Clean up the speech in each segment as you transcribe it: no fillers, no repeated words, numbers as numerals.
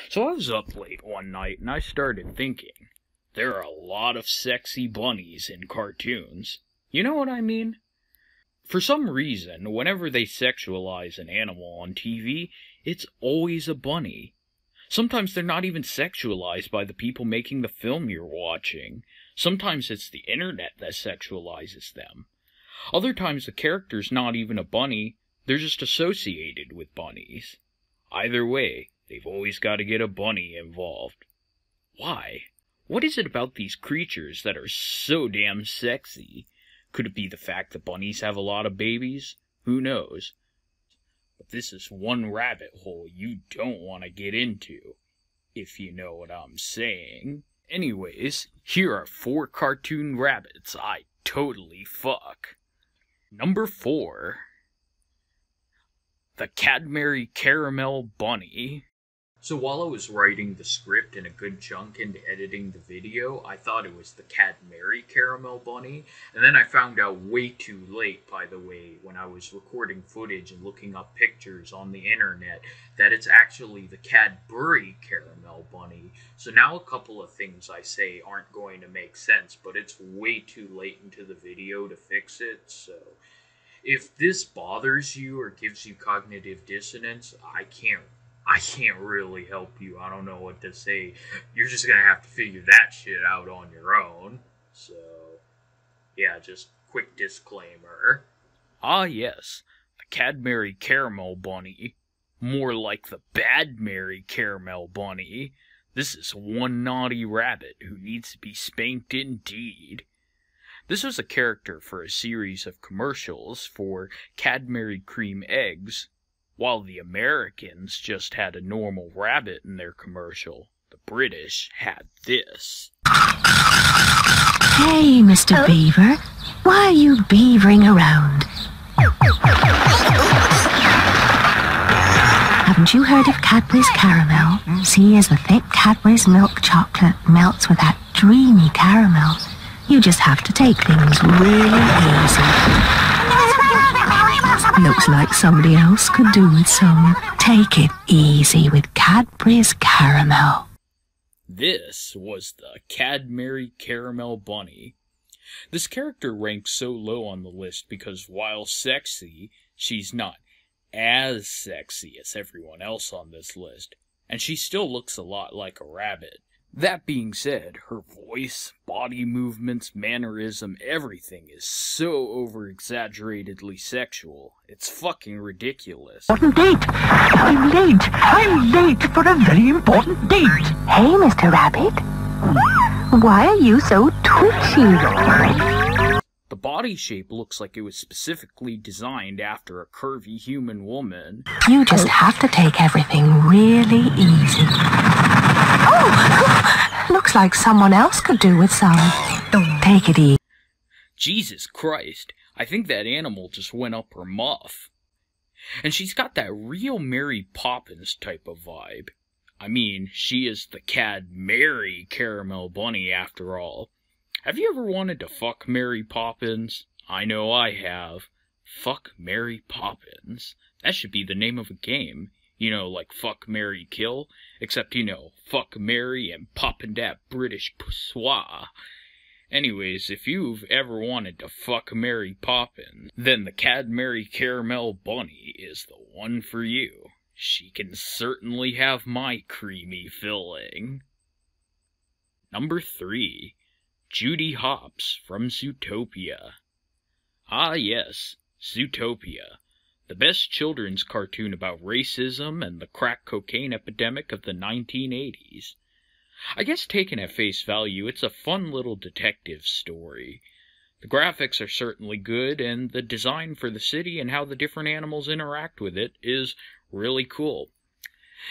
So I was up late one night and I started thinking, there are a lot of sexy bunnies in cartoons. You know what I mean? For some reason, whenever they sexualize an animal on TV, it's always a bunny. Sometimes they're not even sexualized by the people making the film you're watching. Sometimes it's the internet that sexualizes them. Other times the character's not even a bunny, they're just associated with bunnies. Either way, they've always got to get a bunny involved. Why? What is it about these creatures that are so damn sexy? Could it be the fact that bunnies have a lot of babies? Who knows? But this is one rabbit hole you don't want to get into, if you know what I'm saying. Anyways, here are 4 cartoon rabbits I totally fuck. Number 4. The Cadbury Caramel Bunny. So while I was writing the script and a good chunk into editing the video, I thought it was the Cadbury Caramel Bunny, and then I found out way too late, by the way, when I was recording footage and looking up pictures on the internet, that it's actually the Cadbury Caramel Bunny. So now a couple of things I say aren't going to make sense, but it's way too late into the video to fix it, so if this bothers you or gives you cognitive dissonance, I can't really help you. I don't know what to say. You're just gonna have to figure that shit out on your own. So, yeah, just quick disclaimer. Ah, yes, the Cadbury Caramel Bunny. More like the Badberry Caramel Bunny. This is one naughty rabbit who needs to be spanked indeed. This was a character for a series of commercials for Cadbury cream eggs. While the Americans just had a normal rabbit in their commercial, the British had this. Hey, Mr. Beaver, why are you beavering around? Haven't you heard of Cadbury's Caramel? See, as the thick Cadbury's milk chocolate melts with that dreamy caramel, you just have to take things really easy. Looks like somebody else could do with some. Take it easy with Cadbury's Caramel. This was the Cadbury Caramel Bunny. This character ranks so low on the list because while sexy, she's not as sexy as everyone else on this list, and she still looks a lot like a rabbit. That being said, her voice, body movements, mannerism, everything is so over-exaggeratedly sexual. It's fucking ridiculous. Important date! I'm late for a very important date! Hey, Mr. Rabbit. Why are you so twitchy? The body shape looks like it was specifically designed after a curvy human woman. You just have to take everything really easy. Oh! Looks like someone else could do with some. Don't take it easy. Jesus Christ, I think that animal just went up her muff. And she's got that real Mary Poppins type of vibe. I mean, she is the Cadbury Caramel Bunny after all. Have you ever wanted to fuck Mary Poppins? I know I have. Fuck Mary Poppins. That should be the name of a game. You know, like Fuck, Marry, Kill. Except, you know, fuck Mary and poppin' that British poussoir. Anyways, if you've ever wanted to fuck Mary Poppins, then the Cadbury Caramel Bunny is the one for you. She can certainly have my creamy filling. Number 3. Judy Hopps from Zootopia. Ah yes, Zootopia. The best children's cartoon about racism and the crack cocaine epidemic of the 1980s. I guess taken at face value, it's a fun little detective story. The graphics are certainly good, and the design for the city and how the different animals interact with it is really cool.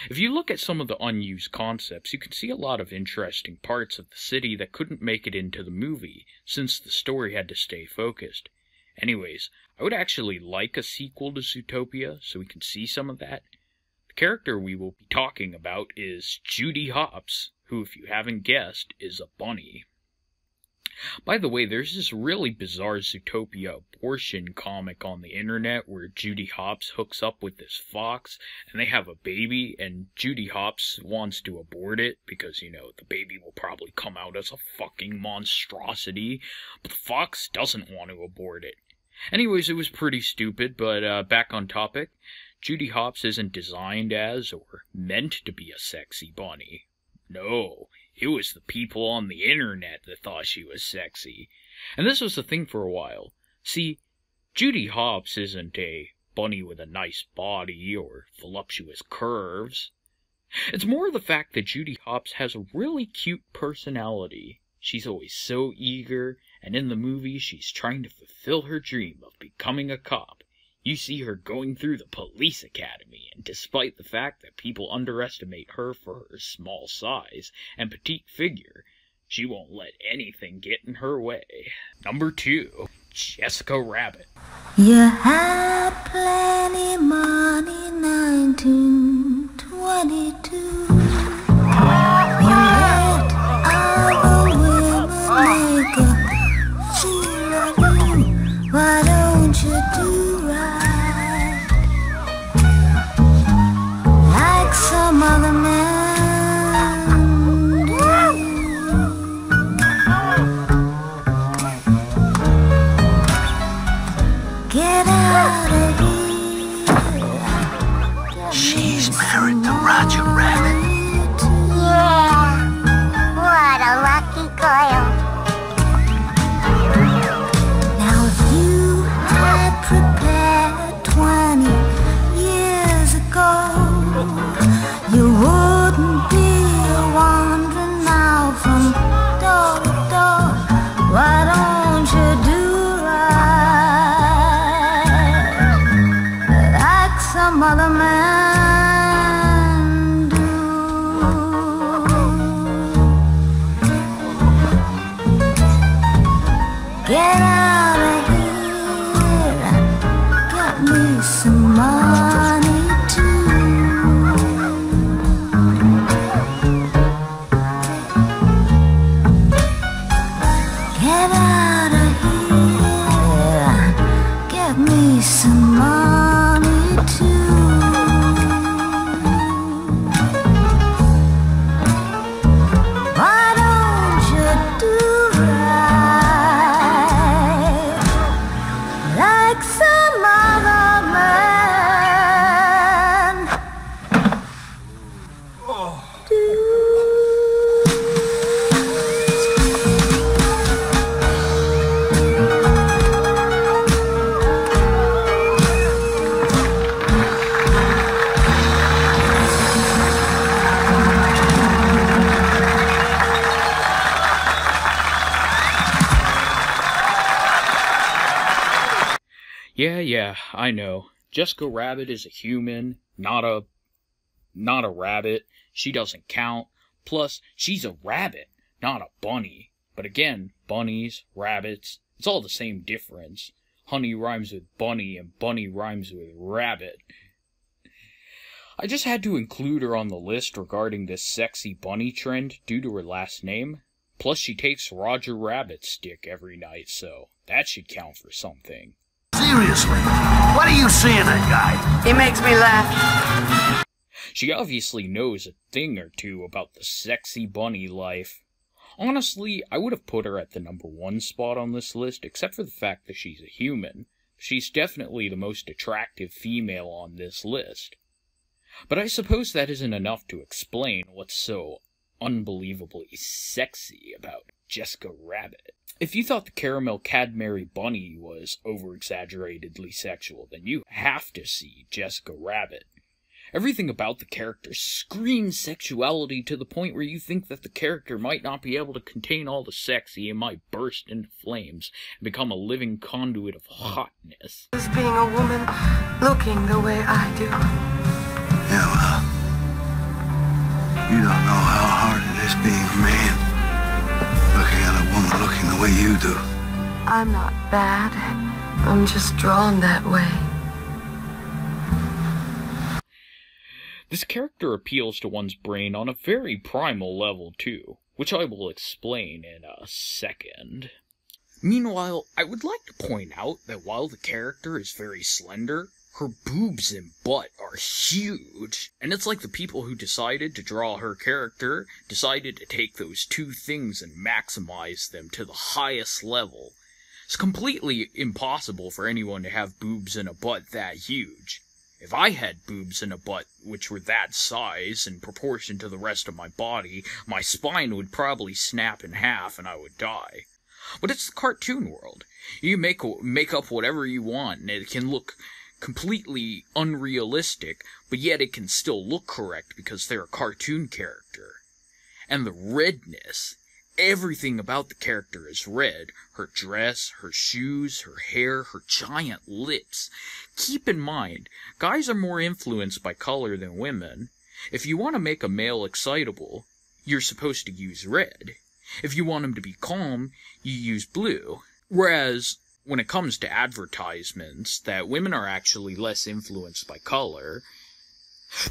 If you look at some of the unused concepts, you can see a lot of interesting parts of the city that couldn't make it into the movie, since the story had to stay focused. Anyways, I would actually like a sequel to Zootopia, so we can see some of that. The character we will be talking about is Judy Hopps, who, if you haven't guessed, is a bunny. By the way, there's this really bizarre Zootopia abortion comic on the internet where Judy Hopps hooks up with this fox, and they have a baby, and Judy Hopps wants to abort it because, you know, the baby will probably come out as a fucking monstrosity, but the fox doesn't want to abort it. Anyways, it was pretty stupid, but back on topic, Judy Hopps isn't designed as or meant to be a sexy bunny. No. It was the people on the internet that thought she was sexy. And this was the thing for a while. See, Judy Hopps isn't a bunny with a nice body or voluptuous curves. It's more the fact that Judy Hopps has a really cute personality. She's always so eager, and in the movie she's trying to fulfill her dream of becoming a cop. You see her going through the police academy, and despite the fact that people underestimate her for her small size and petite figure, she won't let anything get in her way. Number 2, Jessica Rabbit. You had plenty money, 1922. You let other women make a fool of you. Why don't you do some other man do? Get out of here. She's married to Roger Rabbit. Yeah, what a lucky girl. Now if you had prepared 20 years ago, you wouldn't be wandering now from door to door. Why don't you do right like some other man do? Get out of here, get me some money too. Get out of here, get me some money too. Why don't you do right like some other man do? Yeah, I know. Jessica Rabbit is a human, not a rabbit. She doesn't count. Plus, she's a rabbit, not a bunny. But again, bunnies, rabbits, it's all the same difference. Honey rhymes with bunny, and bunny rhymes with rabbit. I just had to include her on the list regarding this sexy bunny trend due to her last name. Plus, she takes Roger Rabbit's stick every night, so that should count for something. Seriously, what do you see in that guy? He makes me laugh. She obviously knows a thing or two about the sexy bunny life. Honestly, I would have put her at the number 1 spot on this list, except for the fact that she's a human. She's definitely the most attractive female on this list. But I suppose that isn't enough to explain what's so unbelievably sexy about Jessica Rabbit. If you thought the Caramel Cadbury Bunny was over-exaggeratedly sexual, then you have to see Jessica Rabbit. Everything about the character screams sexuality to the point where you think that the character might not be able to contain all the sexy and might burst into flames and become a living conduit of hotness. As being a woman, looking the way I do. Yeah, well, you don't know how hard it is being a man, looking at a woman looking the way you do. I'm not bad. I'm just drawn that way. This character appeals to one's brain on a very primal level too, which I will explain in a second. Meanwhile, I would like to point out that while the character is very slender, her boobs and butt are huge, and it's like the people who decided to draw her character decided to take those two things and maximize them to the highest level. It's completely impossible for anyone to have boobs and a butt that huge. If I had boobs and a butt which were that size in proportion to the rest of my body, my spine would probably snap in half and I would die. But it's the cartoon world. You make up whatever you want, and it can look completely unrealistic, but yet it can still look correct because they're a cartoon character. And the redness, everything about the character is red. Her dress, her shoes, her hair, her giant lips. Keep in mind, guys are more influenced by color than women. If you want to make a male excitable, you're supposed to use red. If you want him to be calm, you use blue. Whereas, when it comes to advertisements, that women are actually less influenced by color.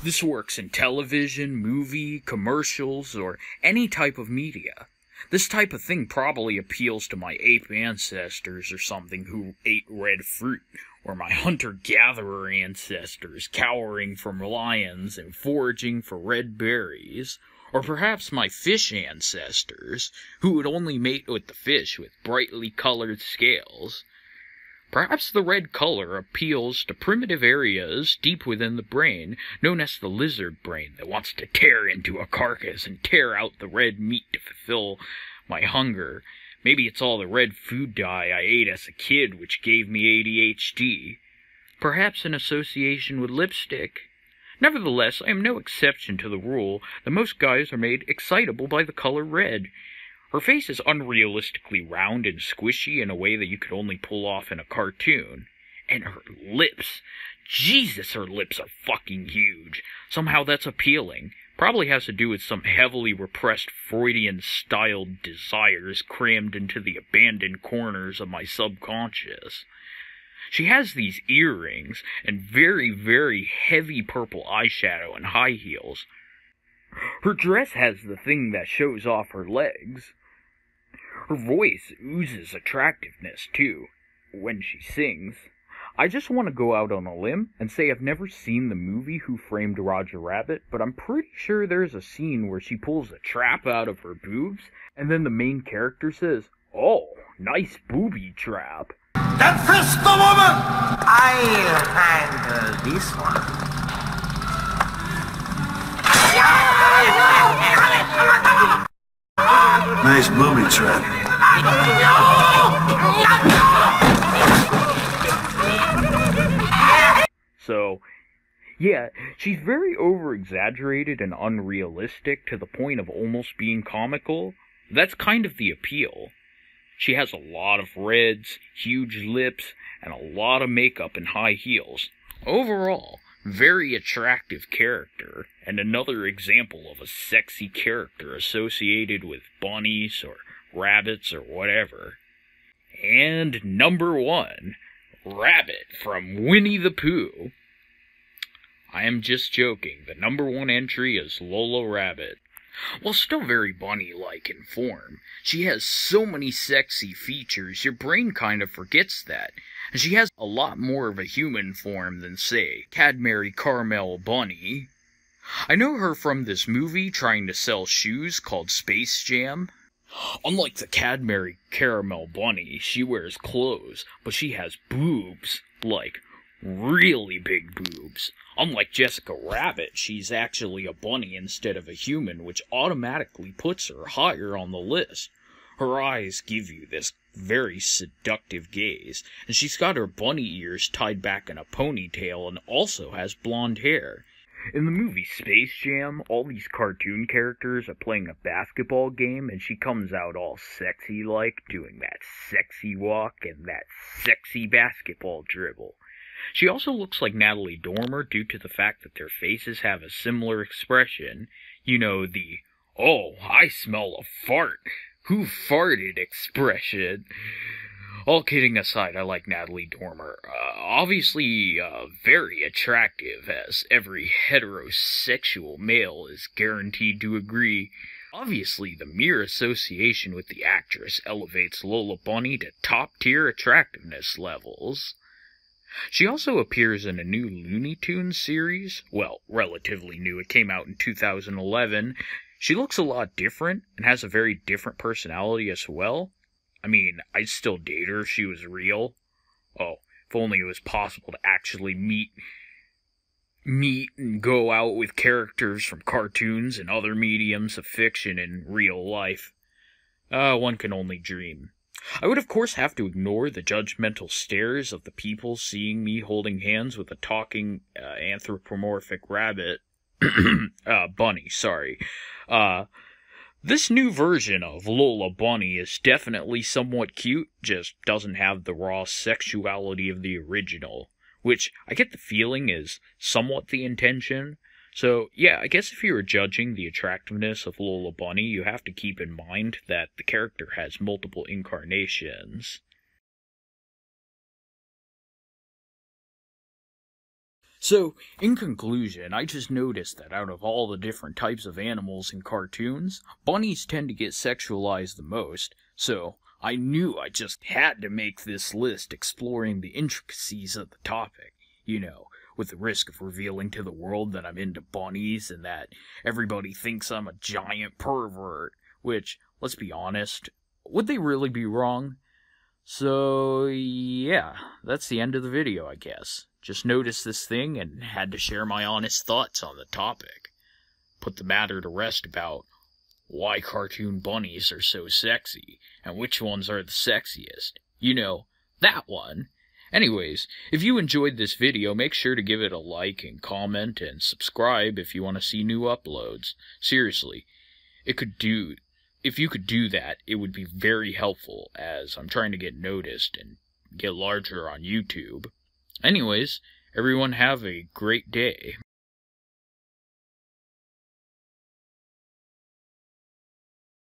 This works in television, movie, commercials, or any type of media. This type of thing probably appeals to my ape ancestors or something who ate red fruit, or my hunter-gatherer ancestors cowering from lions and foraging for red berries, or perhaps my fish ancestors, who would only mate with the fish with brightly colored scales. Perhaps the red color appeals to primitive areas deep within the brain, known as the lizard brain, that wants to tear into a carcass and tear out the red meat to fulfill my hunger. Maybe it's all the red food dye I ate as a kid which gave me ADHD. Perhaps in association with lipstick. Nevertheless, I am no exception to the rule that most guys are made excitable by the color red. Her face is unrealistically round and squishy in a way that you could only pull off in a cartoon. And her lips. Jesus, her lips are fucking huge. Somehow that's appealing. Probably has to do with some heavily repressed Freudian-styled desires crammed into the abandoned corners of my subconscious. She has these earrings and very, very heavy purple eyeshadow and high heels. Her dress has the thing that shows off her legs. Her voice oozes attractiveness, too, when she sings. I just want to go out on a limb and say I've never seen the movie Who Framed Roger Rabbit, but I'm pretty sure there's a scene where she pulls a trap out of her boobs, and then the main character says, "Oh, nice booby trap." Then fist the woman! I'll handle this one. Nice booby trap. So, yeah, she's very over-exaggerated and unrealistic to the point of almost being comical. That's kind of the appeal. She has a lot of reds, huge lips, and a lot of makeup and high heels. Overall, very attractive character, and another example of a sexy character associated with bunnies or rabbits or whatever. And number 1, Rabbit from Winnie the Pooh. I am just joking, the number 1 entry is Lolo Rabbit. While still very bunny-like in form, she has so many sexy features, your brain kind of forgets that. And she has a lot more of a human form than, say, Cadbury Caramel Bunny. I know her from this movie trying to sell shoes called Space Jam. Unlike the Cadbury Caramel Bunny, she wears clothes, but she has boobs, like really big boobs. Unlike Jessica Rabbit, she's actually a bunny instead of a human, which automatically puts her higher on the list. Her eyes give you this very seductive gaze, and she's got her bunny ears tied back in a ponytail and also has blonde hair. In the movie Space Jam, all these cartoon characters are playing a basketball game, and she comes out all sexy-like, doing that sexy walk and that sexy basketball dribble. She also looks like Natalie Dormer due to the fact that their faces have a similar expression. You know, the, "Oh, I smell a fart. Who farted" expression. All kidding aside, I like Natalie Dormer. Obviously, very attractive, as every heterosexual male is guaranteed to agree. Obviously, the mere association with the actress elevates Lola Bunny to top-tier attractiveness levels. She also appears in a new Looney Tunes series. Well, relatively new. It came out in 2011. She looks a lot different and has a very different personality as well. I mean, I'd still date her if she was real. Oh, if only it was possible to actually meet and go out with characters from cartoons and other mediums of fiction in real life. One can only dream. I would of course have to ignore the judgmental stares of the people seeing me holding hands with a talking anthropomorphic rabbit. Bunny, sorry. This new version of Lola Bunny is definitely somewhat cute, just doesn't have the raw sexuality of the original, which I get the feeling is somewhat the intention. So, yeah, I guess if you were judging the attractiveness of Lola Bunny, you have to keep in mind that the character has multiple incarnations. So, in conclusion, I just noticed that out of all the different types of animals in cartoons, bunnies tend to get sexualized the most, so I knew I just had to make this list exploring the intricacies of the topic, you know, with the risk of revealing to the world that I'm into bunnies and that everybody thinks I'm a giant pervert, which, let's be honest, would they really be wrong? So, yeah, that's the end of the video, I guess. Just noticed this thing and had to share my honest thoughts on the topic. Put the matter to rest about why cartoon bunnies are so sexy, and which ones are the sexiest. You know, that one. Anyways, if you enjoyed this video, make sure to give it a like and comment and subscribe if you want to see new uploads. Seriously, if you could do that, it would be very helpful, as I'm trying to get noticed and get larger on YouTube. Anyways, everyone have a great day.